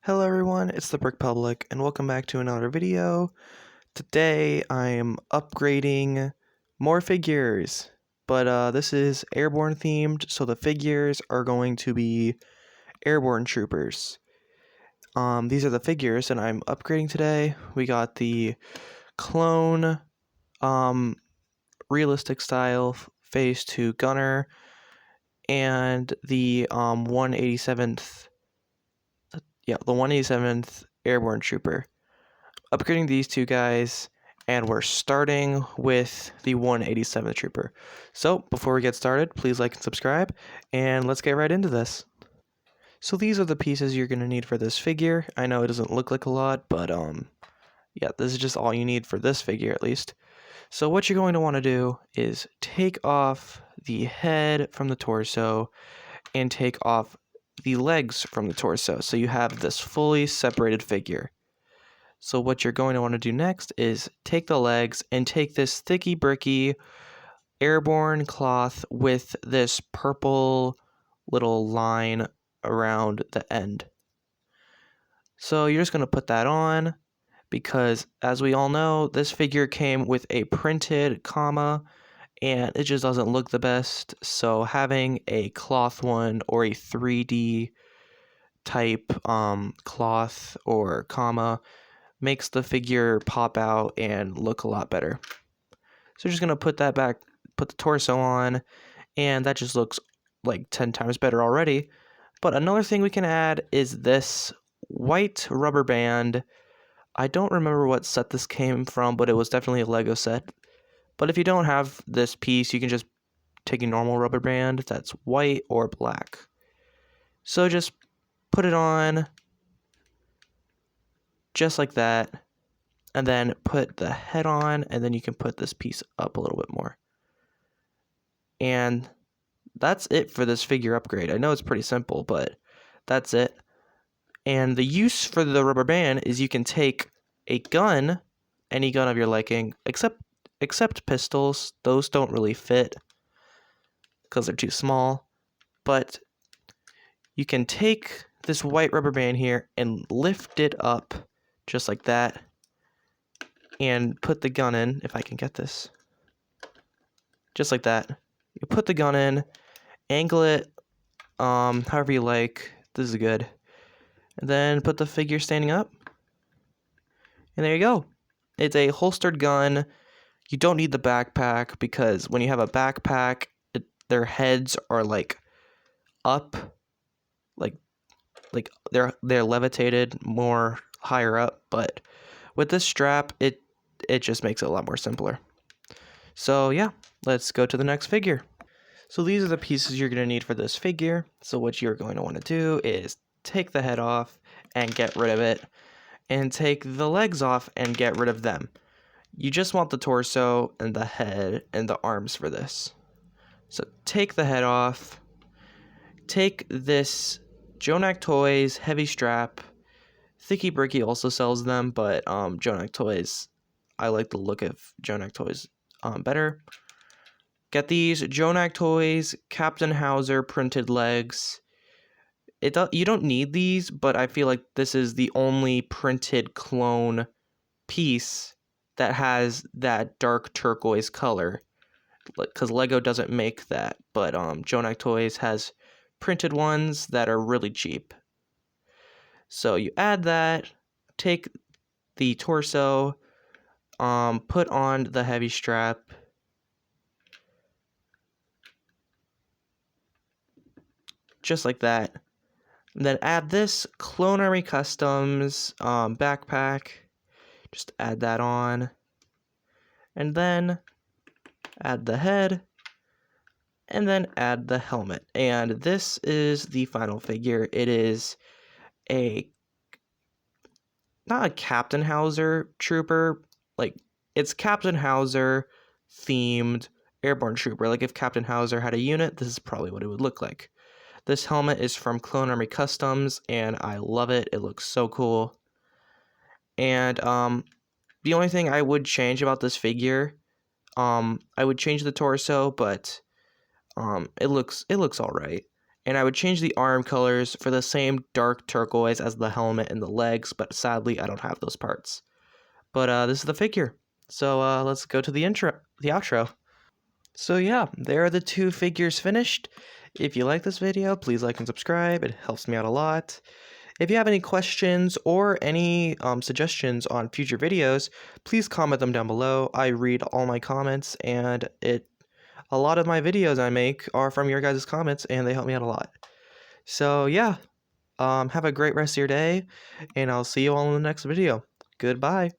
Hello everyone, it's the Brick Public, and welcome back to another video. Today I am upgrading more figures, but this is Airborne themed, so the figures are going to be Airborne Troopers. These are the figures that I'm upgrading today. We got the clone, realistic style phase 2 gunner, and the 187th, the 187th Airborne Trooper. Upgrading these two guys, and we're starting with the 187th Trooper. So before we get started, please like and subscribe, and let's get right into this. So these are the pieces you're going to need for this figure. I know it doesn't look like a lot, but yeah, this is just all you need for this figure at least. So what you're going to want to do is take off the head from the torso and take off the legs from the torso, so you have this fully separated figure. So what you're going to want to do next is take the legs and take this thicky bricky airborne cloth with this purple little line around the end. So you're just going to put that on because, as we all know, this figure came with a printed comma and it just doesn't look the best. So having a cloth one or a 3D type cloth or comma makes the figure pop out and look a lot better. So just gonna put that back, put the torso on, and that just looks like 10 times better already. But another thing we can add is this white rubber band. I don't remember what set this came from, but it was definitely a Lego set. But if you don't have this piece, you can just take a normal rubber band that's white or black. So just put it on just like that, and then put the head on, and then you can put this piece up a little bit more. And that's it for this figure upgrade. I know it's pretty simple, but that's it. And the use for the rubber band is you can take a gun, any gun of your liking, except pistols. Those don't really fit because they're too small. But you can take this white rubber band here and lift it up just like that, and put the gun in, if I can get this. Just like that. You put the gun in, angle it however you like. This is good. And then put the figure standing up. And there you go. It's a holstered gun. You don't need the backpack because when you have a backpack, their heads are like up, like they're levitated more higher up, but with this strap, it just makes it a lot more simpler. So yeah, let's go to the next figure. So these are the pieces you're going to need for this figure. So what you're going to want to do is take the head off and get rid of it, and take the legs off and get rid of them. You just want the torso and the head and the arms for this. So take the head off, take this Jonak Toys heavy strap. Thicky Bricky also sells them, but Jonak Toys, I like the look of Jonak Toys better. Get these Jonak Toys Captain Hauser printed legs. You don't need these, but I feel like this is the only printed clone piece that has that dark turquoise color, because Lego doesn't make that, but Jonak Toys has printed ones that are really cheap. So you add that, take the torso, put on the heavy strap, just like that. And then add this Clone Army Customs backpack. Just add that on. And then add the head. And then add the helmet. And this is the final figure. It is not a Captain Hauser Trooper. Like, it's Captain Hauser themed Airborne Trooper. Like, if Captain Hauser had a unit, this is probably what it would look like. This helmet is from Clone Army Customs, and I love it. It looks so cool. And the only thing I would change about this figure, I would change the torso, but it looks all right. And I would change the arm colors for the same dark turquoise as the helmet and the legs, but sadly I don't have those parts. But this is the figure. So let's go to the outro. So yeah, there are the 2 figures finished. If you like this video, please like and subscribe. It helps me out a lot. If you have any questions or any suggestions on future videos, please comment them down below. I read all my comments, and a lot of my videos I make are from your guys' comments, and they help me out a lot. So yeah, have a great rest of your day, and I'll see you all in the next video. Goodbye.